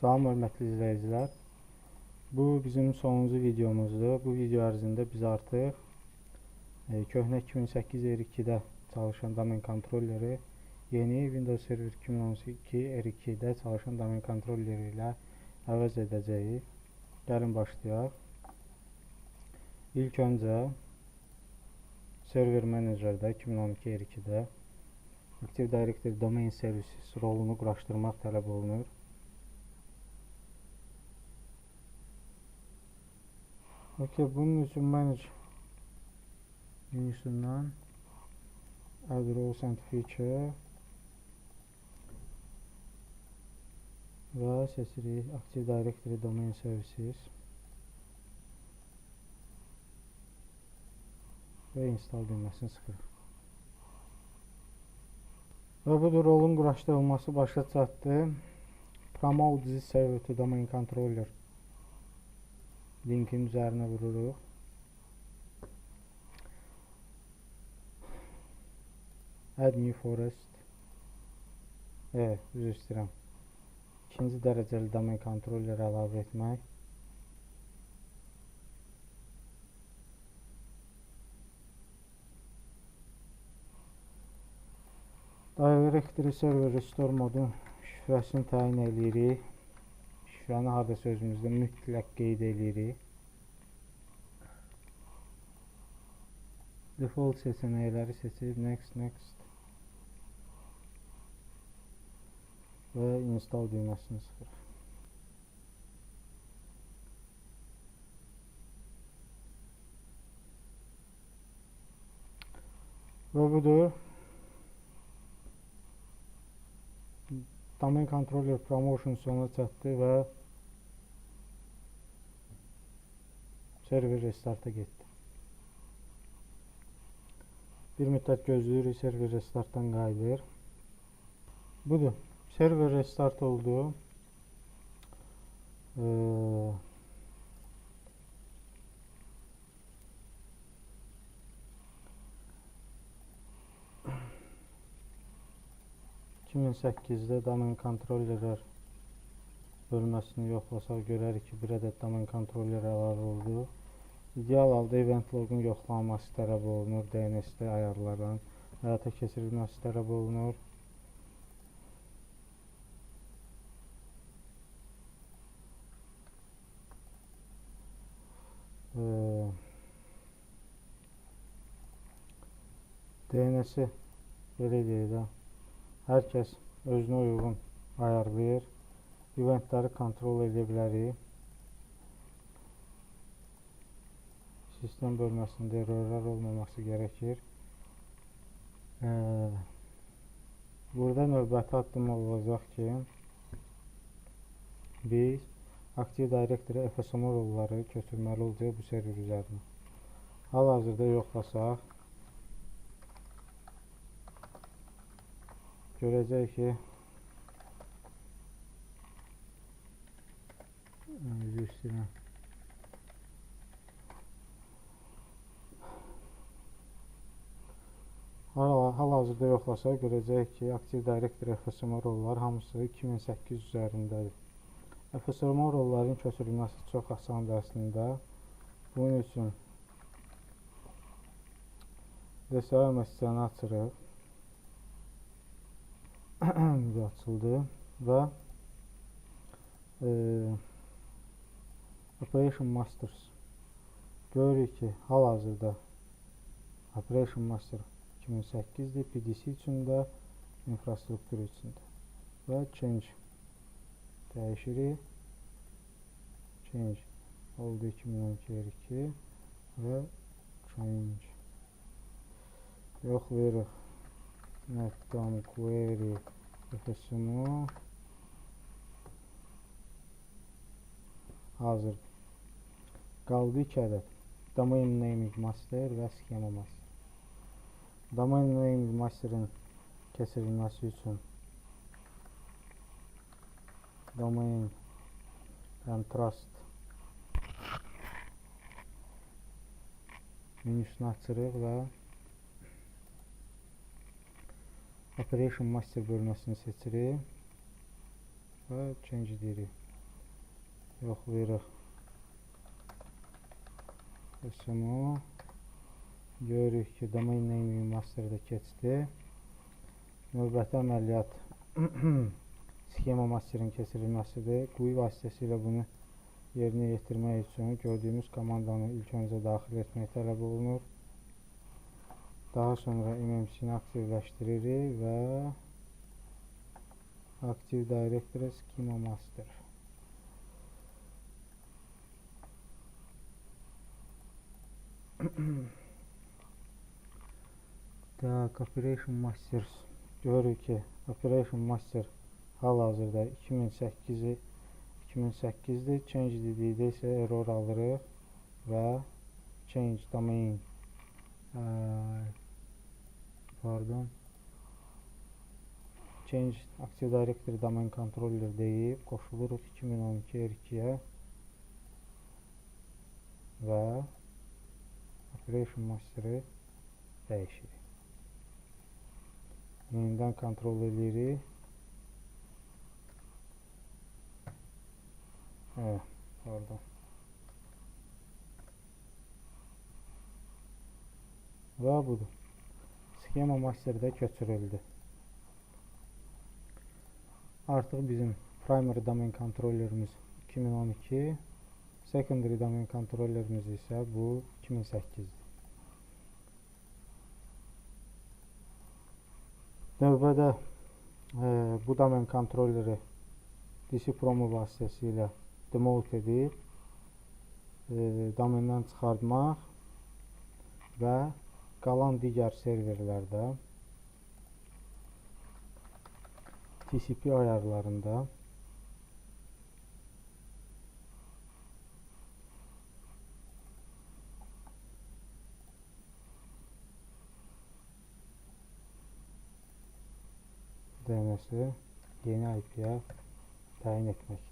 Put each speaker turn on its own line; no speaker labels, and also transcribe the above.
Salam hörmətli izləyicilər. Bu bizim sonuncu videomuzdur. Bu video ərzində biz artıq köhnə 2008 R2-də çalışan domen kontrolleri yeni Windows Server 2012 R2-də çalışan domen kontrolleri ilə əvəz edəcəyik. Gəlin başlayaq. İlk öncə Server Manager-də 2012 R2-də Active Directory Domain Services rolunu quraşdırmaq tələb olunur. Bunun üçün Manage menüsündən Add Roles and Feature və seçirik Active Directory Domain Services və Install düyməsini sıxırıq. Və budur, rolun quraşdırılması başa çatdı. Promote this server to domain controller linkin üzərinə vururuq. Add new forest. Üzr istəyirəm. İkinci dərəcəli domain kontrolleri əlavə etmək. Directory Server Restore modun şifrəsini təyin edirik. Şifrəni hardasa özümüzdə mütləq qeyd edirik. Default seçənəkləri seçib Next və Install düyməsini sıxırıq. Və budur. Domain Controller Promotion sona çatdı və server restarta getdi. Bir müddət gözləyirik, server restartdan qayıdır. Budur. Server restart oldu. ...2008'də domain kontrollerlər bölməsini yoxlasaq görərik ki, bir ədəd domain kontroller əlavə oldu. İdeal halda event logun yoxlanması tələb olunur. DNS-də ayarlardan həyata keçirilməsi tələb olunur. DNS-i belə deyək də, hər kəs özünə uyğun ayarlayır. Eventləri kontrol edə bilərik. Sistem bölməsində errorlar olmaması gərəkir. Burada növbəti addım olacaq ki, biz Active Directory FSMO rolları köçürməli olacaq bu server üzərinə. Hal-hazırda yoxlasaq, görəcək ki, hal-hazırda yoxlasaq, görəcək ki, Active Directory FSMO rollar hamısı 2008 üzərindədir. FSMO rolların köçürülməsi çox asandır əslində. Bunun üçün DSA məsələni açırıq. Açıldı və Operation Masters görürük ki, hal-hazırda Operation Master 2008'dir, PDC üçün də, infrastruktur üçün də. Və Change dəyişirik. Change oldu 2012 R2 və Change yoxlayırıq. Netcom Query FSMO hazır. Qaldı 2 ədəd. Domain Naming Master və Schema Master. Domain Naming Master'ın keçirilməsi üçün Domain and Trust menüsünü açırıq və Operation Master bölməsini seçirik və Change deyirik. yoxlayırıq. SMO. Görürük ki, domain name master'da keçdi. Növbəti əməliyyat sxema masterin keçirilməsidir. GUI vasitəsilə bunu yerinə yetirmək üçün gördüyümüz komandanı ilk öncə daxil etmək tələb olunur. Daha sonra MMC-ni aktivləşdiririk və Active Directory Schema Master. Tak, Operation Master. Görürük ki, Operation Master hal-hazırda 2008-dir. Change dedikdə isə error alırıq və Change Domain Change Active Directory Domain Controller deyib qoşuluruq 2012 R2-yə və Operation Master'ı dəyişirik. Yenidən kontrol edirik. Evet, pardon. Və budur. Schema Master'da köçürüldü. Artıq bizim primary domain kontrollerimiz 2012, secondary domain kontrollerimiz isə bu 2008-dir. Növbədə bu domain kontrolleri DC Promo vasitəsilə demote edib domaindən çıxartmaq və qalan digər serverlərdə TCP ayarlarında DNS-i yeni IP-yə təyin etmək.